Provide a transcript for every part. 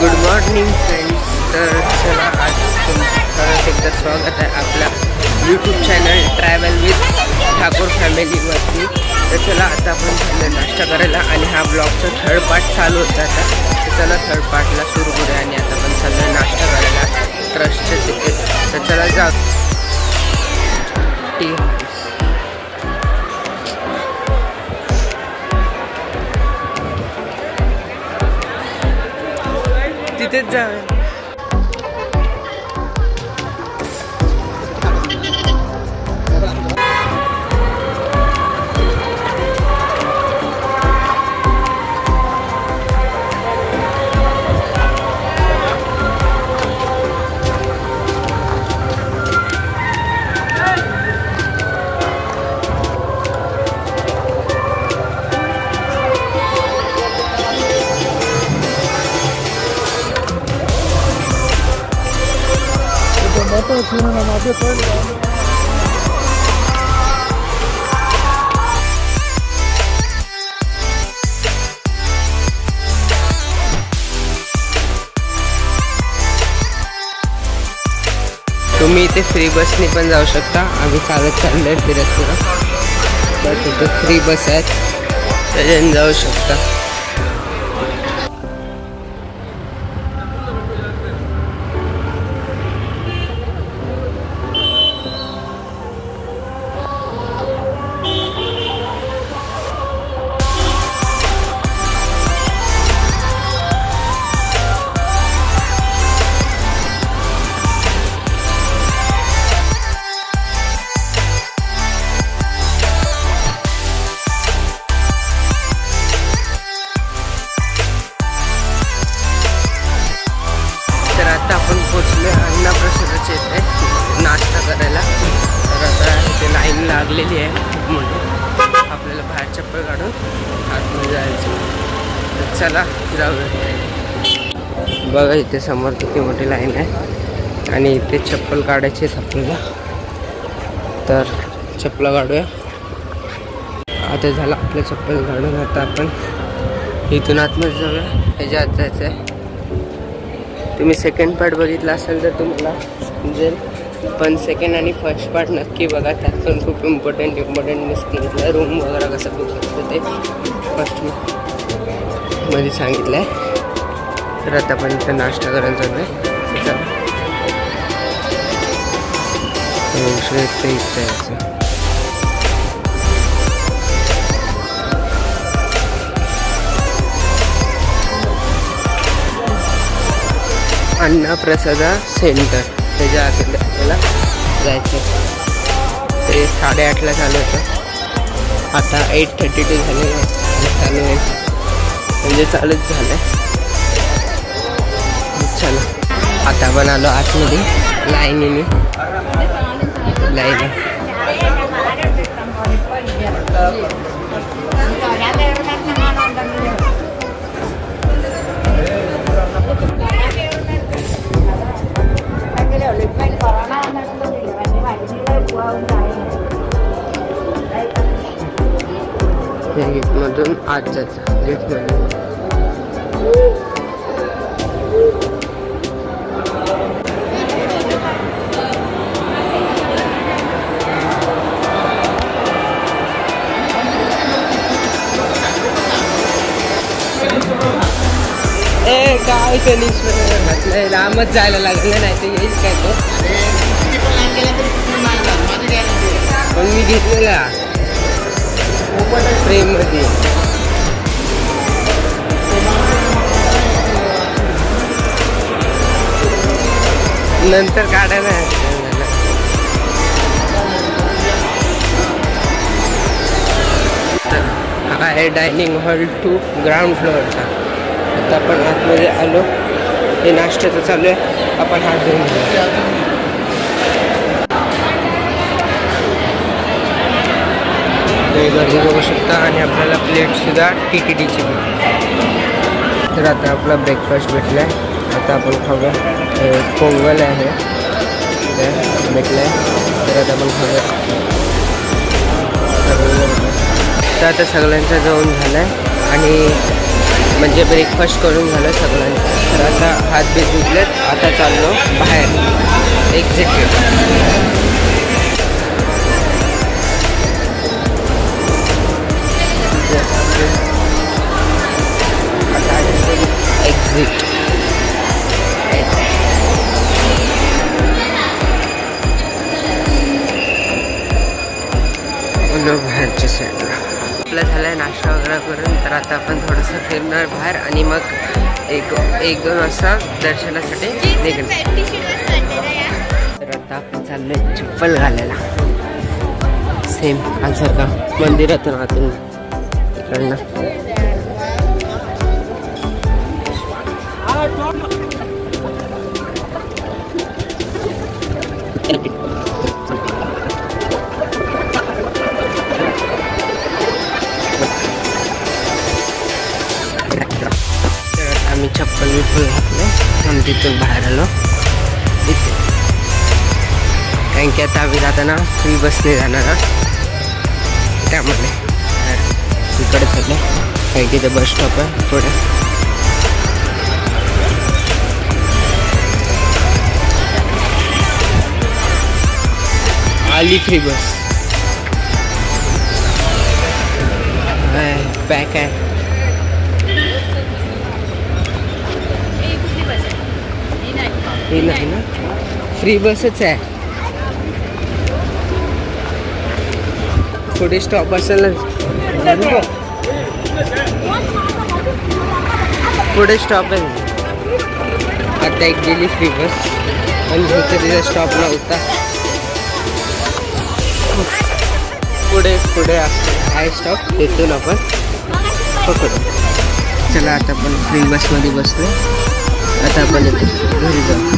Good morning friends. तर चला, आज तुमचं परत एकदा स्वागत आहे आपल्या YouTube channel travel with Thakur फॅमिलीवरती. तर चला, आता आपण चाललो नाश्ता करायला आणि हा ब्लॉगचा थर्ड पार्ट चालू होता आता. तर चला, थर्ड पार्टला सुरू करूया आणि आता आपण चाललो नाश्ता करायला ट्रस्टचे तिथे. तर चला जा. तिथेच जाऊया. तुम्ही इथे फ्री बसने पण जाऊ शकता. आम्ही चालत चाललोय फिरत फिरत. तर तिथे फ्री बस आहेत, त्याच्याने जाऊ शकता. आता आपण पोचलो अन्नप्रसादाच्या इथे नाश्ता करायला. तर आता इथे लाईन लागलेली आहे खूप मोठी. आपल्याला बाहेर चप्पल काढून आतमध्ये जायचं. तर चला जाऊया. बघा इथे समोर किती मोठी लाईन आहे आणि इथे चप्पल काढायची आहेत आपल्याला. तर चप्पल काढूया. आता झालं आपलं चप्पल काढून. आता आपण इथून आतमध्ये जाऊया. ह्याच्या आत जायचं आहे. तुम्ही सेकंड पार्ट बघितला असेल तर तुम्हाला समजेल, पण सेकंड आणि फर्स्ट पार्ट नक्की बघा. त्यात पण खूप इम्पॉर्टंट मी सांगितलं. रूम वगैरे कसं करू शकतो ते फर्स्ट मध्ये सांगितलं आहे. तर आता आपण इथं नाश्ता करायला चालू आहे. इथं यायचं. अन्नप्रसादा सेंटर, त्याच्या आत आपल्याला जायचं. ते 8:30ला चालू होतं. आता 8:32 झाले चालू आहे, म्हणजे चालूच झालं आहे. चला, आता आपण आलो आतमध्ये लाईनीने. लाईन गेटमधून आत जायचं. गेटमधून काय कनिष्ठ म्हटलं लांबच जायला लागलं, नाही तर येईल काय तो. पण मी घेतलेला फ्रेममध्ये. नंतर काढायला हा आहे डायनिंग हॉल 2 ग्राउंड फ्लोअरचा. आता आपण आतमध्ये आलो. हे नाश्त्याचं चालू आहे. आपण हात धुवून घेऊ. गर्दी बघू शकता आणि आपल्याला प्लेटसुद्धा TTDची भेटली. तर आता आपला ब्रेकफास्ट भेटला आहे. आता आपण खाऊया. पोंगल आहे भेटलं आहे. तर आता आपण खाऊया. तर आता सगळ्यांचं जेवण झालं आहे आणि म्हणजे ब्रेकफास्ट करून झालं सगळ्यांचं. तर आता हात बीत धुतलेत. आता चाललो बाहेर एक्झिट. एक्झिट बाहेरच्या साईडला आपला झाला आहे नाश्ता वगैरे करून. तर आता आपण थोडंसं फिरणार बाहेर आणि मग एक दोन वाजता दर्शनासाठी निघणार. तर आता आपण चाललोय चप्पल घालायला. सेम कालसारखा मंदिरातून आतून इकडनं. आम्ही चप्पल बिप्पल घातलं आणि तिथून बाहेर आलो इथे. कारण की आता आम्ही जाताना फ्री बसने जाणार त्यामुळे इकडे चाललं. कारण की ते बस स्टॉप आहे पुढे. आली फ्री बस. पॅक आहे. हे नाही ना फ्री बसच आहे. पुढे स्टॉप असेल ना. पुढे स्टॉप आहे. आता एक गेली फ्री बस आणि होतं तिचा स्टॉप नव्हता. पुढे आहे स्टॉप. तिथून आपण पकडू. चला आता आपण फ्री बसमध्ये बसलो. आता आपण घरी जाऊ.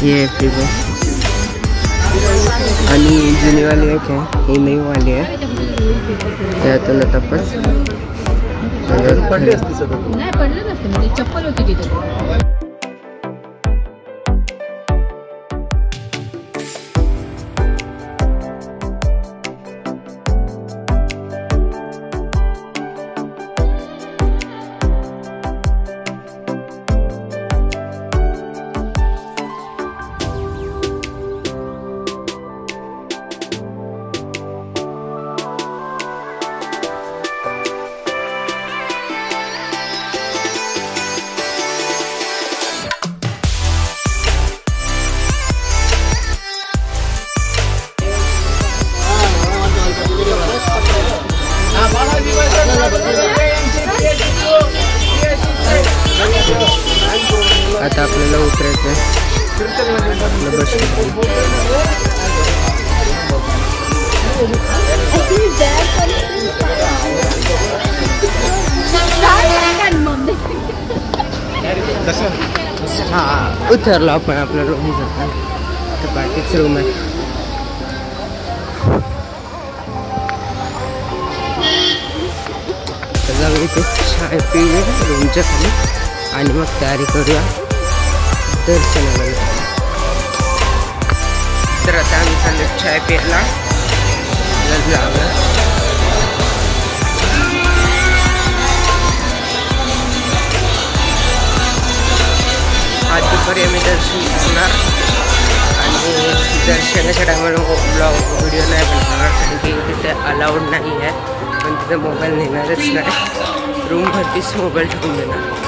ये फ्री बस आणि जुनीवाली एक आहे. ही नई वाली आहे. त्यातून आता आपण चप्पल होती तिथे. आता आपल्याला उतरायचं आहे. बस हा उतरलो आपण आपल्या रूम जाता. तर बाकीच रूम आहे. जाऊ इथे चाय पिऊया रूमच्या खाली आणि मग तयारी करूया दर्शनाला. तर आता आम्ही चाललो चाय प्यायला. आज दुपारी आम्ही दर्शन करणार आणि दर्शनाच्या टायमाला ब्लॉग व्हिडिओ नाही बनवणार कारण की तिथे अलाउड नाही आहे. पण तिथे मोबाईल नेणारच नाही. रूमवरतीच मोबाईल ठेवून देणार.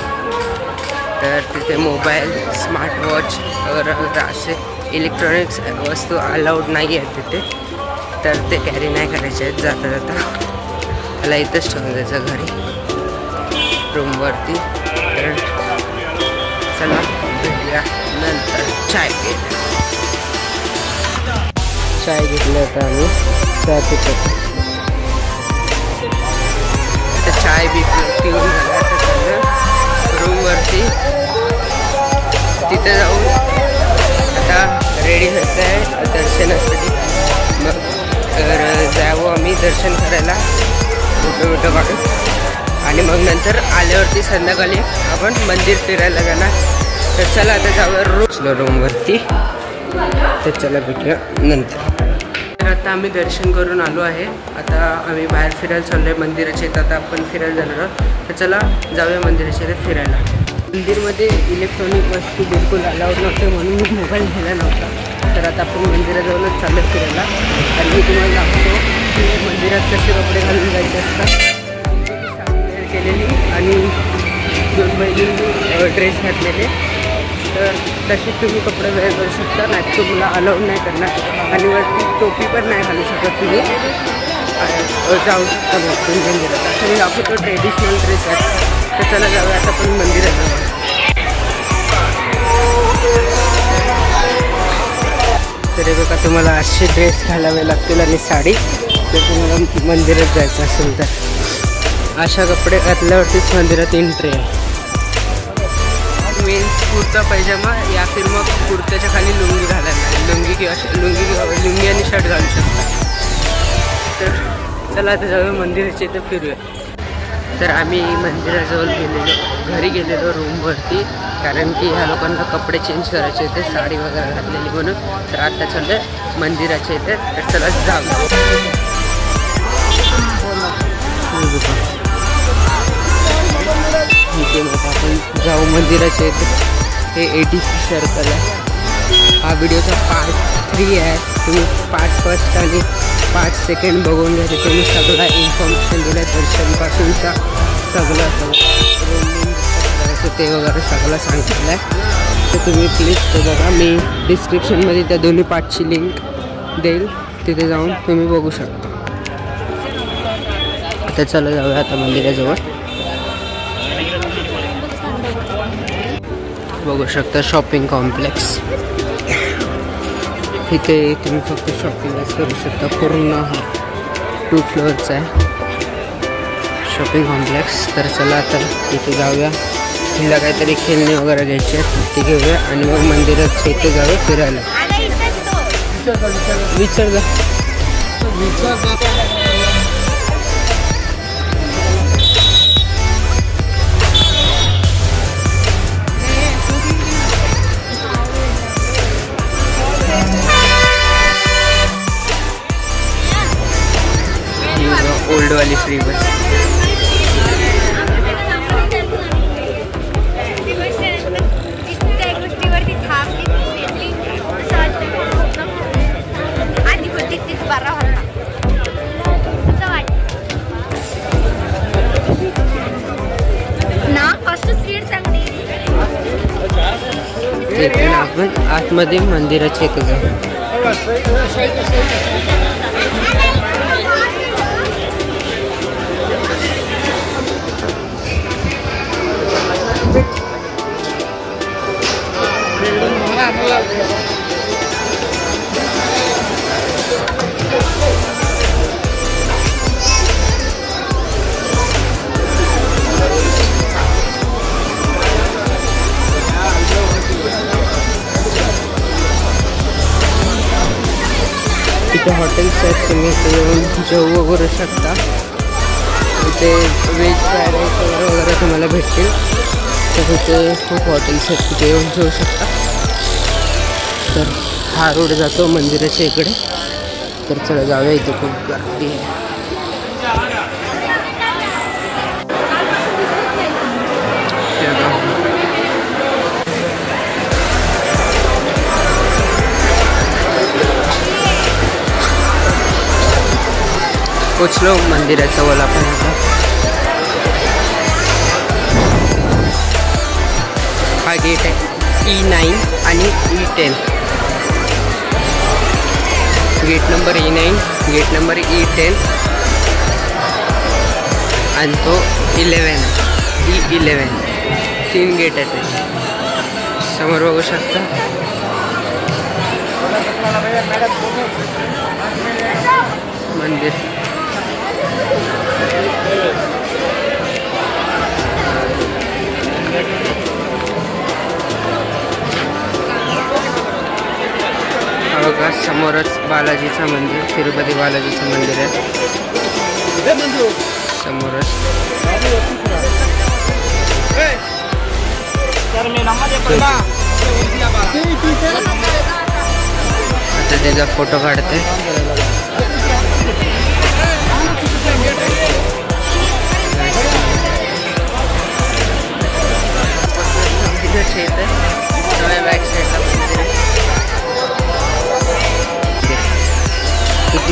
तर तिथे मोबाईल स्मार्ट वॉच वगैरे असे इलेक्ट्रॉनिक्स वस्तू अलाउड नाही आहेत तिथे. तर ते कॅरी नाही करायचे आहेत जाता जाता. त्याला इथंच ठेवून द्यायचं घरी रूमवरती. तर चला भेटूया. नंतर चाय घेतलं होतं आम्ही. चहा पित तर चाय पिऊन झाला. आता चाललं रूमवरती. तिथं जाऊन आता रेडी व्हायचं आहे दर्शनासाठी. मग जावं आम्ही दर्शन करायला मोठं काढून. आणि मग नंतर आल्यावरती संध्याकाळी आपण मंदिर फिरायला जाणार. तर चला आता जाऊया रूमवरती. तर चला भेटूया नंतर. तर आता आम्ही दर्शन करून आलो आहे. आता आम्ही बाहेर फिरायला चाललो आहे मंदिराच्या इथं. आता आपण फिरायला जाणार आहोत. तर चला जाऊया मंदिराच्या इथे फिरायला. मंदिरमध्ये इलेक्ट्रॉनिक वस्तू बिलकुल अलाउड नव्हते म्हणून मी मोबाईल नेला नव्हता. तर आता आपण मंदिराजवळच चाललो फिरायला. आणि मी तुम्हाला दाखवतो की मंदिरात कसे कपडे घालून जायचे असतात. केलेली आणि 2 महिने ड्रेस घातलेले. तर तसे तुम्ही कपडे वेअर करू शकता. नाही तुम्हाला अलाउड नाही करणार. आणि वरती टोपी पण नाही घालू शकत तुम्ही. जाऊ शकता तुम्ही मंदिरात. असं मी दाखवतो ट्रेडिशनल ड्रेस आहे. तर चला जाऊया आता पण मंदिरात जाऊ. तर हे बघा तुम्हाला असे ड्रेस घालावे लागतील आणि साडी. तर तुम्हाला मंदिरात जायचं असेल तर अशा कपडे घातल्यावरतीच मंदिरात एंट्री आहे. मीन्स कुर्ता पैजामा या फिर मग कुर्त्याच्या खाली लुंगी घालायला. लुंगी आणि शर्ट घालू शकता. तर चला आता जाऊया मंदिराच्या इथं फिरूया. तर आम्ही मंदिराजवळ घरी गेलेलो रूमवरती. कारण की ह्या लोकांना कपडे चेंज करायचे होते साडी वगैरे घातलेली म्हणून. तर आता चाललं मंदिराच्या इथे. तर चला जाऊ. इथे मग आपण जाऊ मंदिराच्या इथे. हे ADC सर्कल आहे. हा व्हिडिओचा पार्ट 3 आहे. तुम्ही पार्ट 1 आणि पार्ट 2 बघून घ्या. तुम्ही सगळा इन्फॉर्मेशन दिलं आहे दर्शनपासूनचा सगळं ते वगैरे सगळं सांगितलं आहे. तर तुम्ही प्लीज ते बघा. मी डिस्क्रिप्शनमध्ये त्या दोन्ही पार्टची लिंक देईल. तिथे जाऊन तुम्ही बघू शकता. आता चला जाऊया आता मंदिराजवळ. बघू शकता शॉपिंग कॉम्प्लेक्स. इथे तुम्ही फक्त शॉपिंगच करू शकता. पूर्ण 2 फ्लोअरचा आहे शॉपिंग कॉम्प्लेक्स. तर चला आता इथे जाऊया. तिला काहीतरी खेळणे वगैरे घ्यायचे आहेत ते घेऊया. आणि मग मंदिरात इथे जाऊया फिरायला. विचार जा. ओल्डवाली फ्री बस. येते ना आपण आतमध्ये मंदिराच्या इथे जाऊ. इथे हॉटेल्स आहेत. तुम्ही इथे येऊन जेवू वगैरे शकता. इथे व्हेज फ्राईड राईस वगैरे तुम्हाला भेटतील. तर इथे खूप हॉटेल्स आहेत. तिथे येऊन जेवू शकता. तर हा रोड जातो मंदिराच्या इकडे. तर चला जाऊया. इथे खूप गर्दी आहे. पोचलो मंदिराचा वाला पण आता. हा गेट आहे E9 आणि E10. Gate number E9, gate number E10 आणि तो 11 E11. 3 गेट आहेत समोर बघू शकता मंदिर. बघा समोरच बालाजीचं मंदिर, तिरुपती बालाजीचं मंदिर आहे समोरच. आता त्याचा फोटो काढते.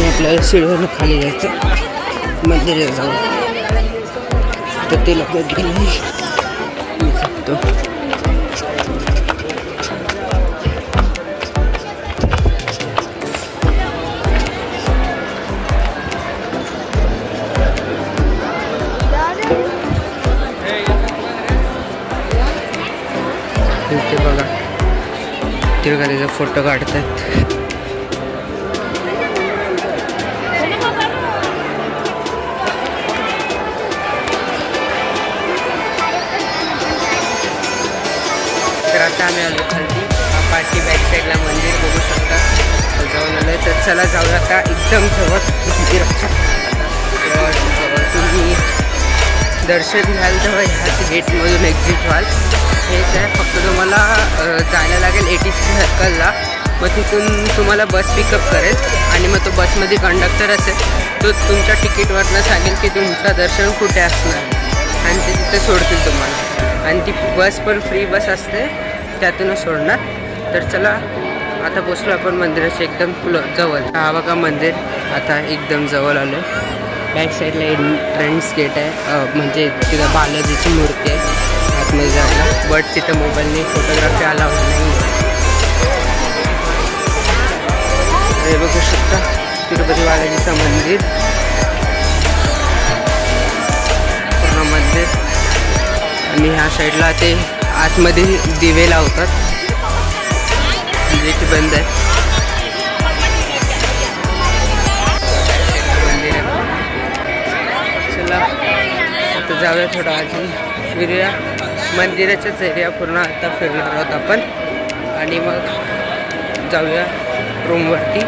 आपल्याला शिडवरून खाली जायचं मंदिरात जाऊन, तर ते लोक गेले शकतो. ते बघा ते बघा त्याचा फोटो काढतात. तर आता आम्ही आलो खाली पाठी बॅक साईडला मंदिर बघू शकता, जाऊन आलोय. तर चला जाऊया आता एकदम जवळ मंदिराच्या. तुम्ही दर्शन घ्याल तेव्हा ह्याच गेटमधून एक्झिट व्हाल. हेच आहे, फक्त तुम्हाला जायला लागेल ATC सर्कलला. मग तिथून तुम्हाला बस पिकअप करेल आणि मग तो बसमध्ये कंडक्टर असेल, तो तुमच्या तिकीटवरनं सांगेल की तुमचं दर्शन कुठे असणार आणि ते तिथे सोडतील तुम्हाला. आणि ती बस पण फ्री बस असते, त्यातूनच सोडणार. तर चला आता पोचलो आपण मंदिराच्या एकदम जवळ. हा बघा मंदिर आता एकदम जवळ आलो. बॅक साईडला एंट्रन्स गेट आहे, म्हणजे तिथं बालाजीची मूर्ती आहे आतमध्ये जायला. बट तिथं मोबाईलने फोटोग्राफी अलाउड नाही. हे बघू शकता तिरुपती बालाजीचं मंदिर, पूर्ण मंदिर. आणि ह्या साईडला ते आतमध्ये दिवे लावतात, जे की बंद आहे. चला आता जाऊया थोडं अजून फिरूया. मंदिराच्याच एरिया पूर्ण आता फिरणार आहोत आपण आणि मग जाऊया रूमवरती.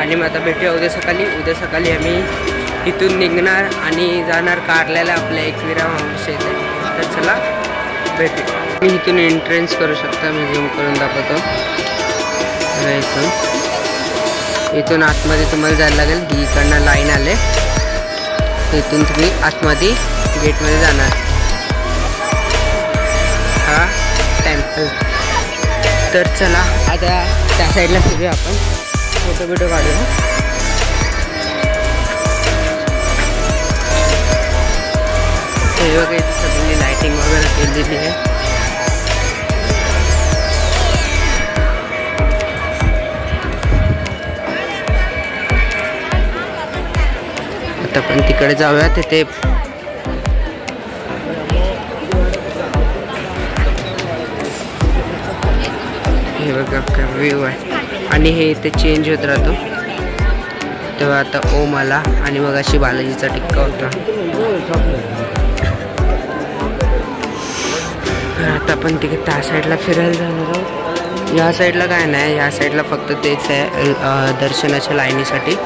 आणि मग आता भेटूया उद्या सकाळी. उद्या सकाळी आम्ही इथून निघणार आणि जाणार कारल्याला, आपल्या एकविरा मावशी येते. तर चला भेटूया. मी इथून एंट्रन्स करू शकता, मी झूम करून दाखवतो. इथून आतमध्ये तुम्हाला जायला लागेल. ही इकडनं लाईन आले, इथून तुम्ही आतमध्ये गेटमध्ये जाणार. हा टेम्पल. तर चला आता त्या साईडला फिरूया आपण, फोटो बिटो काढूया. हे बघा इथे सगळी लाईटिंग वगैरे केलेली आहे. आता पण तिकडे जाऊया. तिथे हे बघा काय व्ह्यू आहे. आणि हे इथे चेंज होत राहतो. तेव्हा आता ओम आला आणि मग अशी बालाजीचा टिक्का होता. आता आपण तिकडे त्या साईडला फिरायला जाणार आहोत. या साईडला काय नाही, ह्या साईडला फक्त तेच आहे दर्शनाच्या लाईनीसाठी.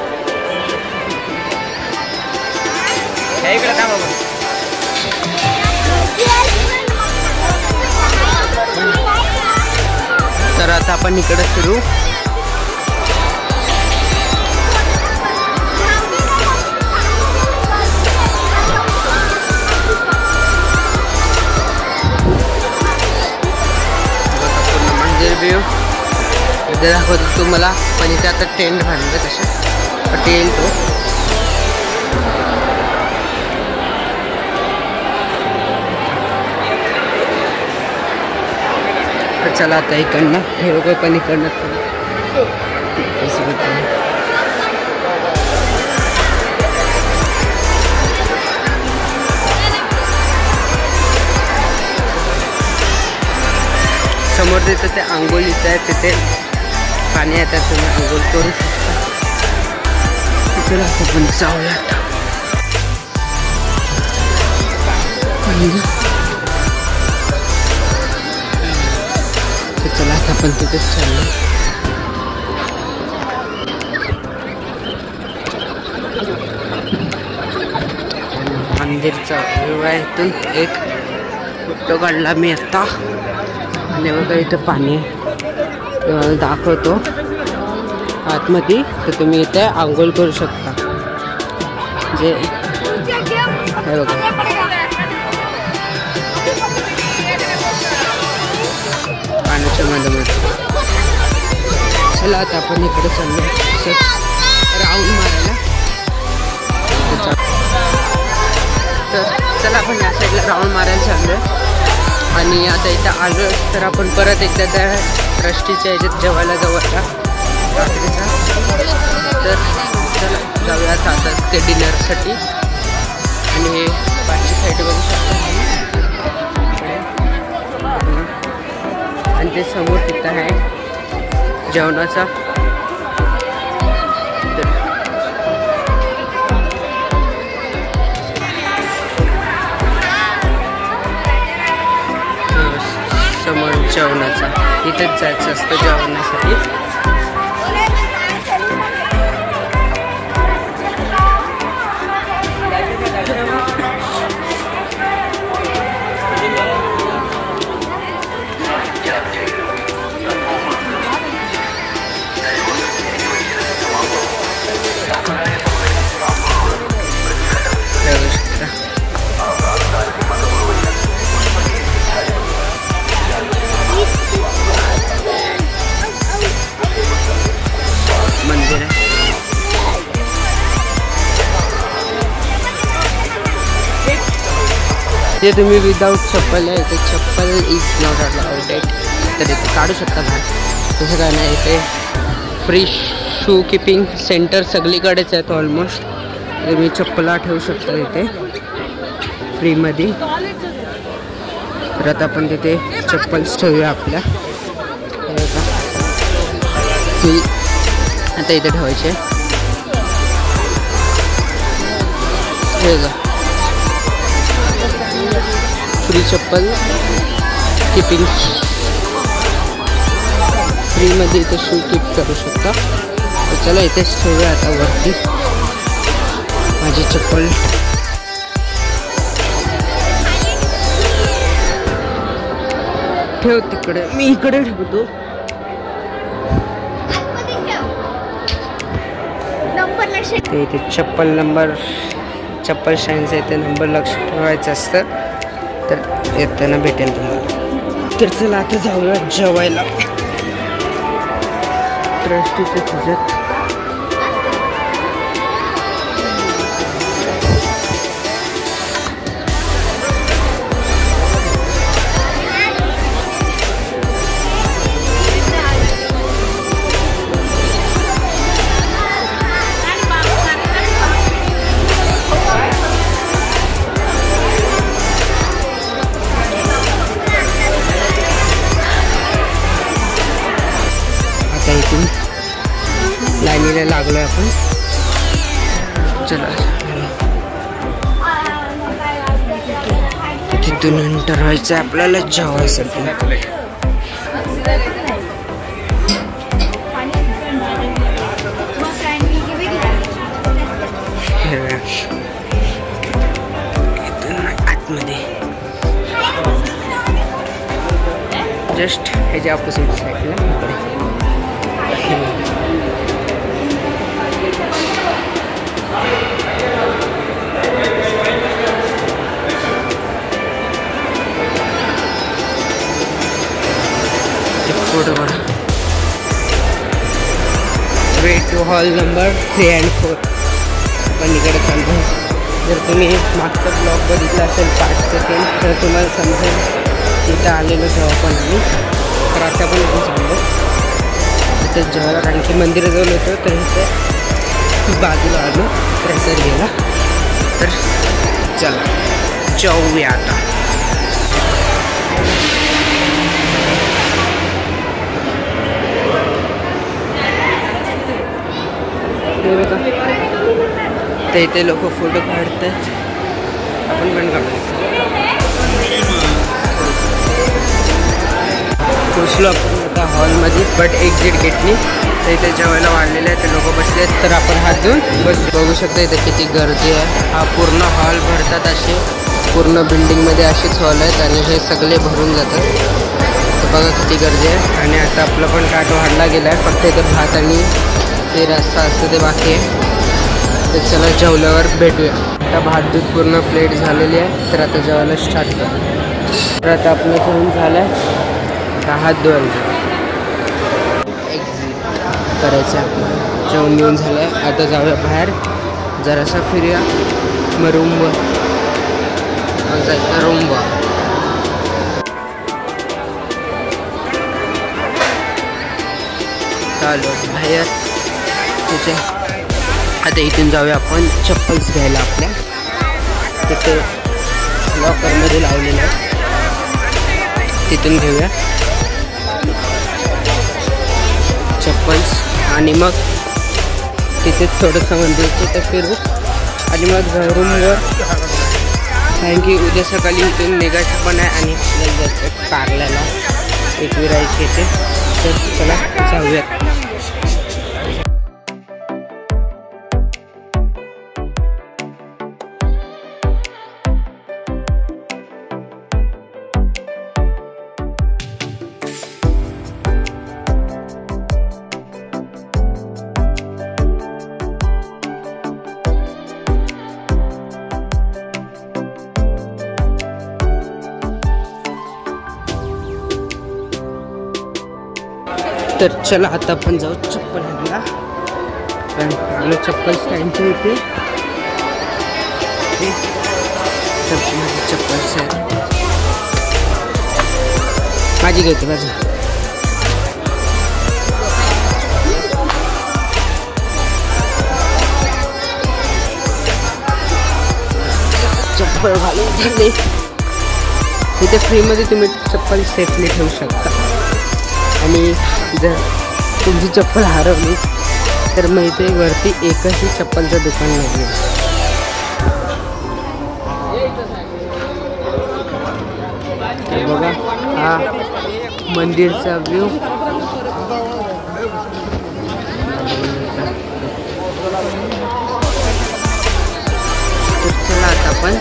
तर आता आपण इकडे फिरू. मंदिर व्यू इथे दाखवतो तुम्हाला, पण इथे आता टेंट बांधले तसे टेंट तो. चला आता इकडनं हे लोक पण इकडनं समोर तिथं ते आंघोळीचं आहे, तिथे पाणी आहे, त्यात तुम्ही आंघोळ करू शकता. चला आपण जाऊया आता. चला आता आपण तिथेच चाललो. मंदिरचा व्ह्यू आहे. इथून एक फोटो काढला मी आता. आणि बघा इथं पाणी आहे, तुम्हाला दाखवतो आतमध्ये. तर तुम्ही इथे आंघोळ करू शकता. जे हे बघा पाण्याच्या मध्ये. चला आता आपण इकडे चाललो राऊंड मारायला. तर चला आपण या साईडला राऊंड मारायला चाललो आहे. आणि आता इथं आलो तर आपण परत एकदा त्या ट्रस्टीच्या ह्याच्यात जेवायला जाऊया रात्रीचा. तर चला जाऊयात आता ते डिनरसाठी. आणि पाचशे साईड बघू शकतो. आणि ते समोर तिथं आहे जेवणाचा. समोर जेवणाचा इथेच जायचं असतं जेवणासाठी. मंदिर आहे. ते तुम्ही विदाउट चप्पल आहे, इथे चप्पल इज नॉट अलाउड. तर इथे काढू शकता बाहेर, तसं काय नाही. इथे फ्री शू किपिंग सेंटर सगळीकडेच आहेत ऑलमोस्ट. तुम्ही चप्पला ठेवू शकता इथे फ्रीमध्ये. तर आता आपण तिथे चप्पल्स ठेवूया आपल्या. आता इथे ठेवायचे हे का फ्री चप्पल किपिंग फ्रीमध्ये इथे शू कीप करू शकता. तर चला इथेच ठेवूया आता वरती माझी चप्पल. ठेव तिकडे, मी इकडे ठेवतो. ते इथे चप्पल नंबर चप्पल स्टँडचा इथे नंबर लक्ष ठेवायचं असतं. तर येताना भेटेल तुम्हाला. तर चला आता जाऊया जेवायला ट्रस्टीच्या तुझ्यात. इथून लाईनीला लागलो आहे आपण. चला तिथून एंटर व्हायचं आहे आपल्याला जेवायसाठी. इथून आतमध्ये जस्ट ह्याच्या ऑपोजिट साईडला फोटो काढा. Way to hall number 3 and 4 आपण इकडे चालतो. जर तुम्ही मागचा ब्लॉग बघितला असेल 5 सेकंड तर तुम्हाला समजेल तिथं आलेलो तेव्हा पण आम्ही. तर आता पण इथे चाललो तिथं जेवायला, कारण की मंदिराजवळ होतो तर इथे बाजूला आलो प्रसाद घ्यायला. तर चला जाऊया आता. हे बघा, तर इथे लोक फोटो काढतात, आपण पण काढू. पोचलो आपण आता हॉलमध्ये, बट एक्झिट गेटनी. तर इथे जेवायला वाढलेलं आहे, ते लोक बसले आहेत, तर आपण हात धुवून बघू शकता इथे किती गर्दी आहे. हा पूर्ण हॉल भरतात, असे पूर्ण बिल्डिंगमध्ये असेच हॉल आहेत आणि हे सगळे भरून जातात. तर बघा किती गर्दी आहे. आणि आता आपलं पण ताट वाढला गेला आहे, फक्त इथे भात आणि ते रस्सा असतं ते बाकी आहे. तर चला जेवल्यावर भेटूया. आता भात दूध पूर्ण प्लेट झालेली आहे, तर आता जेवायला स्टार्ट करू. तर आता आपलं जेवण झालं आहे, आता हात धुवायचं, एक्झिट करायचं आहे आपलं. जेवण घेऊन झालं आहे, आता जाऊया बाहेर, जरासा फिरूया. मग रूमवर जायचं, रूमवर. चालू बाहेर तिथे. आता इथून जाऊया आपण चप्पल्स घ्यायला आपल्या. तिथे लॉकरमध्ये लावलेलं आहे, तिथून घेऊया चप्पल्स. आणि मग तिथे थोडंसं मंदिरचं तर फिरू आणि मग रूमवर. कारण की उद्या सकाळी इथून निघायचं पण आहे आणि आपल्याला जायचं कारल्याला एकविरायचे ते. तर चला जाऊयात. तर चला आता आपण जाऊ चप्पल घ्यायला. कारण चप्पल स्टँडच्या इथे माझी चप्पल्स आहेत. माझी घेते माझी. चप्पल घालून झाले. इथे फ्रीमध्ये तुम्ही चप्पल सेफली ठेवू शकता. आणि जर तुमची चप्पल हरवली तर मग इथे वरती एकही चप्पलचं दुकान नाही. तर बघा हा मंदिरचा व्ह्यू. तर चला आता आपण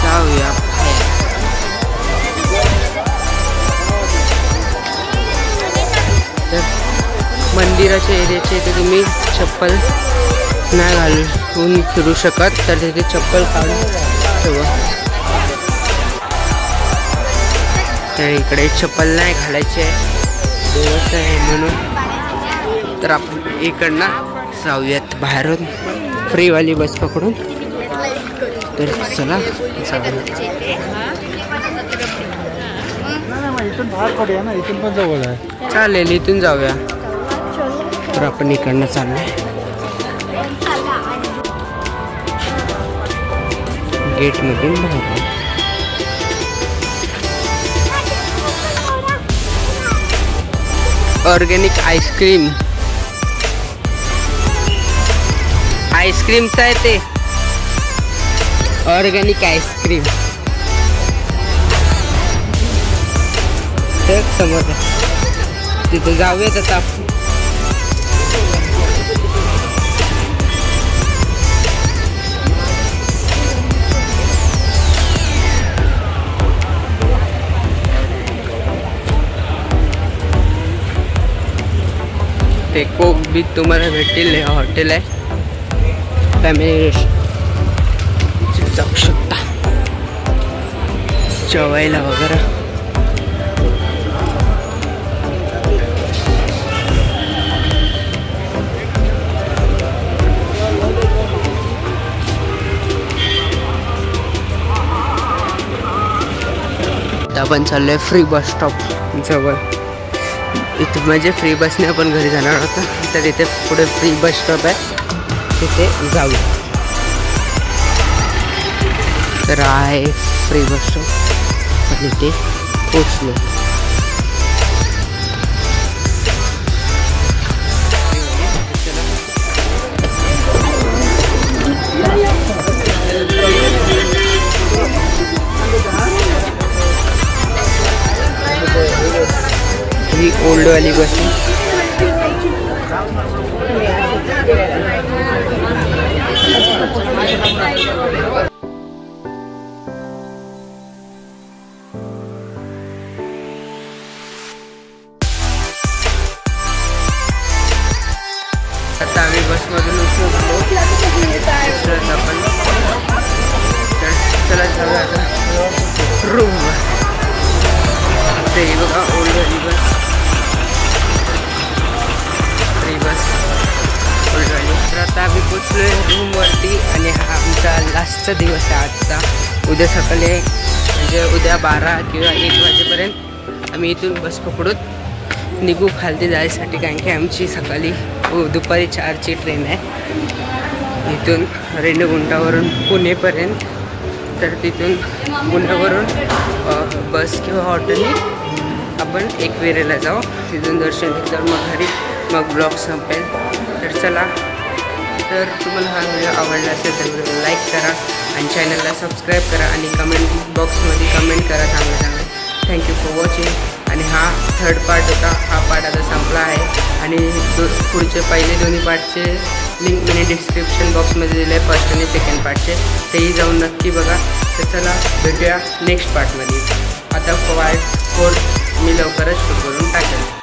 जाऊया. तर मंदिराच्या एरियाच्या इथे तुम्ही चप्पल नाही घालून फिरू शकत, तर तिथे चप्पल काढून ठेवा. तर इकडे चप्पल नाही घालायची आहे, दिवस आहे म्हणून. तर आपण इकडनं जाऊयात बाहेरून फ्रीवाली बस पकडून. तर चला इथून बाहेर पडूया ना, इथून पण जवळ आहे. चालेल, इथून जाऊया. तर आपण इकडनं चाललोय. गेटमधून बाहेर. ऑर्गॅनिक आईस्क्रीम, आईस्क्रीमचं आहे ते. ऑर्गॅनिक आईस्क्रीम समोर. तिथे जाऊयात आता. ते कोक बी तुम्हाला भेटतील. हे हॉटेल आहे, फॅमिली जाऊ शकता जेवायला वगैरे. आपण चाललोय फ्री बस स्टॉप जवळ. इथे म्हणजे फ्री बसने आपण घरी जाणार होता, तर इथे पुढे फ्री बस स्टॉप आहे, तिथे जाऊ. तर आहे फ्री बस स्टॉप आणि इथे पोचलो. ही ओल्डवाली बस आहे. आता आम्ही बसमधून उतरलो आपण. तर चला जाऊया आता रूम. ते बघा ओल्डवाली बस, बस ओल्डवाली. तर आता आम्ही पोचलो आहे रूमवरती आणि हा आमचा लास्टचा दिवस आहे आजचा. उद्या सकाळी म्हणजे उद्या 12 किंवा 1 वाजेपर्यंत आम्ही इथून बस पकडून निघू खालती जायसाठी, कारण की आमची सकाळी दुपारी 4ची ट्रेन आहे इथून रेणीगुंटावरून पुणेपर्यंत. तर तिथून पुण्यावरून बस किंवा ऑटोने आपण एकविरेला जाऊ, तिथून दर्शन घेतल्यावर मग घरी, मग ब्लॉग संपेल. तर चला, तर तुम्हाला हा व्हिडिओ आवडला असेल तर व्हिडिओ लाईक करा आणि चॅनलला सबस्क्राईब करा आणि कमेंट बॉक्समध्ये कमेंट करा चांगलं. Thank you for watching. आणि हा 3rd पार्ट होता. हा पार्ट आता संपला आहे आणि पुढचे पहिले दोन्ही पार्टचे लिंक मी डिस्क्रिप्शन बॉक्समध्ये दिले आहे, फर्स्ट आणि सेकंड पार्टचे. तेही जाऊन नक्की बघा. तर चला भेटूया नेक्स्ट पार्टमध्ये. आता 4 मी लवकरच शूट करून टाकेल.